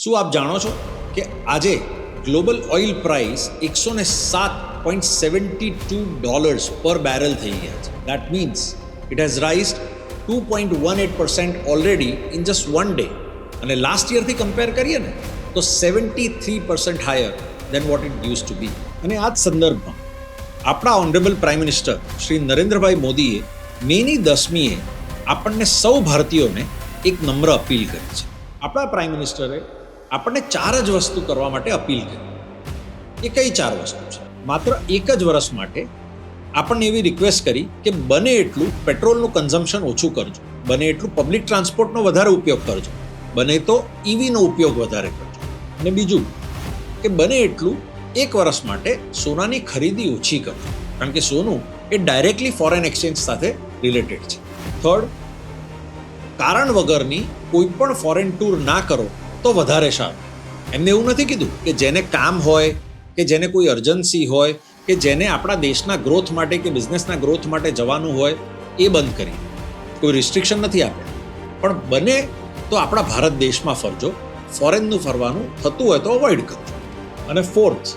શું આપ જાણો છો કે આજે ગ્લોબલ ઓઇલ પ્રાઇસ $107.72 પર બેરલ થઈ ગયા છે. That means it has raised 2.18% already in just one day. અને લાસ્ટ યરથી કમ્પેર કરીએ ને તો 73% higher than what it used to be. અને આ જ સંદર્ભમાં આપણા honourable prime minister Shri Narendrabhai મોદીએ મેની 10મીએ આપણને સૌ ભારતીયોને એક નમ્ર અપીલ કરી છે. આપણા પ્રાઇમ મિનિસ્ટરે આપણને 4 જ વસ્તુ કરવા માટે અપીલ કરી. એ કઈ 4 વસ્તુ છે? માત્ર એક જ વર્ષ માટે આપણને એવી રિક્વેસ્ટ કરી કે બને એટલું પેટ્રોલનું કન્ઝમ્પશન ઓછું કરજો, બને એટલું પબ્લિક ટ્રાન્સપોર્ટનો વધારે ઉપયોગ કરજો, બને તો ઈવીનો ઉપયોગ વધારે કરજો. અને બીજું કે બને એટલું એક વર્ષ માટે સોનાની ખરીદી ઓછી કરજો, કારણ કે સોનું એ ડાયરેક્ટલી ફોરેન એક્સચેન્જ સાથે રિલેટેડ છે. થર્ડ, કારણ વગરની કોઈ પણ ફોરેન ટૂર ના કરો તો વધારે સારું. એમને એવું નથી કીધું કે જેને કામ હોય કે જેને કોઈ અર્જન્સી હોય કે જેને આપણા દેશના ગ્રોથ માટે કે બિઝનેસના ગ્રોથ માટે જવાનું હોય એ બંધ કરી, કોઈ રિસ્ટ્રિક્શન નથી આપ્યા. પણ બને તો આપણા ભારત દેશમાં ફરજો, ફોરેનનું ફરવાનું થતું હોય તો અવોઇડ કરજો. અને ફોર્થ,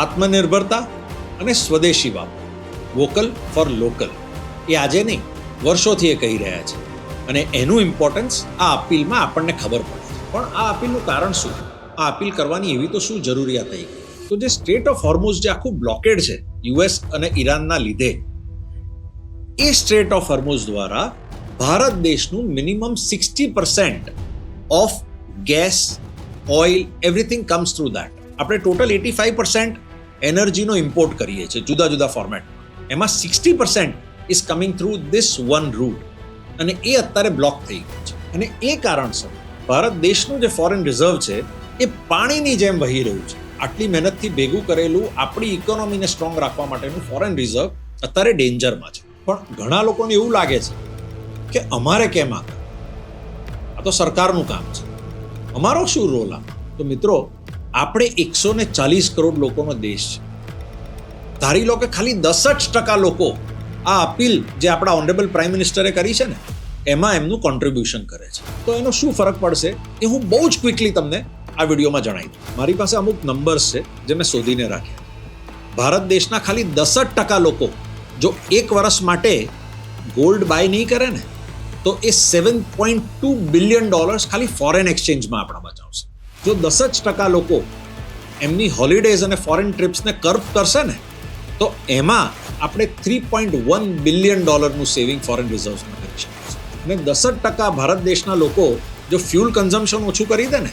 આત્મનિર્ભરતા અને સ્વદેશી વાપરો, વોકલ ફોર લોકલ, એ આજે નહીં વર્ષોથી એ કહી રહ્યા છે. અને એનું ઇમ્પોર્ટન્સ આ અપીલમાં આપણને ખબર પડે. પણ આ અપીલનું કારણ શું? આ અપીલ કરવાની એવી તો શું જરૂરિયાત થઈ ગઈ? તો જે સ્ટ્રેટ ઓફ હોર્મુઝ જે આખું બ્લોકેડ છે યુએસ અને ઈરાનના લીધે, એ સ્ટ્રેટ ઓફ હોર્મુઝ દ્વારા ભારત દેશનું minimum 60% of gas, oil, everything comes through that. આપણે ટોટલ 85% એનર્જીનો ઇમ્પોર્ટ કરીએ છીએ જુદા જુદા ફોર્મેટમાં. એમાં 60% is coming through this one route. અને એ અત્યારે બ્લોક થઈ ગયું છે. અને એ કારણસર ભારત દેશનું જે ફોરેન રિઝર્વ છે એ પાણીની જેમ વહી રહ્યું છે. આટલી મહેનતથી ભેગું કરેલું આપણી ઇકોનોમીને સ્ટ્રોંગ રાખવા માટેનું ફોરેન રિઝર્વ અત્યારે ડેન્જરમાં છે. પણ ઘણા લોકોને એવું લાગે છે કે અમારે કેમ આ તો સરકારનું કામ છે, અમારો શું રોલ આ? તો મિત્રો, આપણે 140 કરોડ લોકોનો દેશ છે. ધારી લો કે ખાલી 10% લોકો આ અપીલ જે આપણા ઓનરેબલ પ્રાઇમ મિનિસ્ટરે કરી છે ને એમાં એમનું કોન્ટ્રીબ્યુશન કરે છે, તો એનો શું ફરક પડશે એ હું બહુ જ ક્વિકલી તમને આ વિડીયોમાં જણાવી દઉં. મારી પાસે અમુક નંબર્સ છે જે મેં શોધીને રાખ્યા. ભારત દેશના ખાલી 10% લોકો જો એક વર્ષ માટે ગોલ્ડ બાય નહીં કરે ને તો એ $7.2 બિલિયન ખાલી ફોરેન એક્સચેન્જમાં આપણા બચાવશે. જો 10% લોકો એમની હોલિડેઝ અને ફોરેન ટ્રીપ્સને કર્બ કરશે ને તો એમાં આપણે $3.1 બિલિયન સેવિંગ ફોરેન રિઝર્વ્સમાં કરી શકીશું. અને 10% ભારત દેશના લોકો જો ફ્યુલ કન્ઝમ્પશન ઓછું કરી દે ને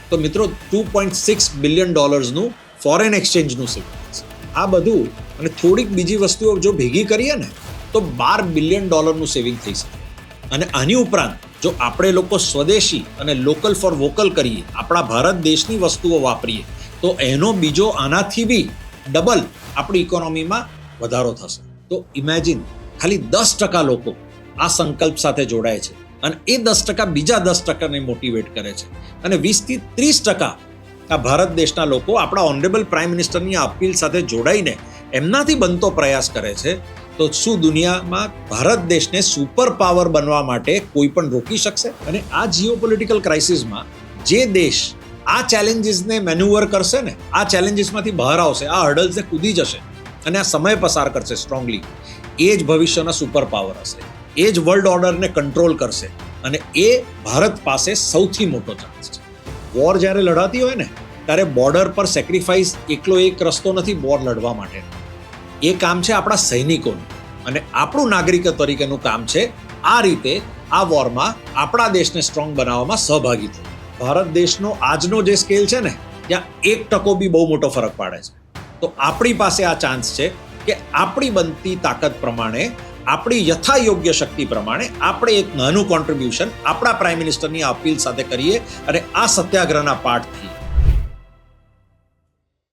તો મિત્રો $2.6 બિલિયન ફોરેન એક્સચેન્જનું સેવિંગ થશે. આ બધું અને થોડીક બીજી વસ્તુઓ જો ભેગી કરીએ ને તો $12 બિલિયન સેવિંગ થઈ શકે. અને આની ઉપરાંત જો આપણે લોકો સ્વદેશી અને લોકલ ફોર વોકલ કરીએ, આપણા ભારત દેશની વસ્તુઓ વાપરીએ, તો એનો બીજો આનાથી બી ડબલ આપણી ઇકોનોમીમાં વધારો થશે. તો ઇમેજિન, ખાલી 10% લોકો આ સંકલ્પ સાથે જોડાય છે અને એ 10% બીજા 10%ને મોટિવેટ કરે છે. અને 20-30% આ ભારત દેશના લોકો આપણા ઓનરેબલ પ્રાઇમ મિનિસ્ટરની આ અપીલ સાથે જોડાઈને એમનાથી બનતો પ્રયાસ કરે છે. તો શું દુનિયામાં ભારત દેશને સુપર પાવર બનવા માટે કોઈ પણ રોકી શકશે? અને આ જીઓપોલિટિકલ ક્રાઇસિસમાં જે દેશ આ ચેલેન્જીસને મેન્યુવર કરશે ને, આ ચેલેન્જીસમાંથી બહાર આવશે, આ હર્ડલ્સને કૂદી જશે અને આ સમય પસાર કરશે સ્ટ્રોંગલી, એ જ ભવિષ્યના સુપર પાવર હશે, એ જ વર્લ્ડ ઓર્ડરને કંટ્રોલ કરશે. અને એ ભારત પાસે સૌથી મોટો ચાન્સ છે. વોર જ્યારે લડાતી હોય ને ત્યારે બોર્ડર પર સેક્રિફાઈસ એકલો એક રસ્તો નથી વોર લડવા માટે. એ કામ છે આપણા સૈનિકોનું, અને આપણું નાગરિક તરીકેનું કામ છે આ રીતે આ વોરમાં આપણા દેશને સ્ટ્રોંગ બનાવવામાં સહભાગી થવું. ભારત દેશનો આજનો જે સ્કેલ છે ને ત્યાં 1% બી બહુ મોટો ફરક પાડે છે. તો આપણી પાસે આ ચાન્સ છે કે આપણી બનતી તાકાત પ્રમાણે, આપણી યથાયોગ્ય શક્તિ પ્રમાણે આપણે એક નાનું કોન્ટ્રીબ્યુશન આપણા પ્રાઇમ મિનિસ્ટરની અપીલ સાથે કરીએ અને આ સત્યાગ્રહના પાઠથી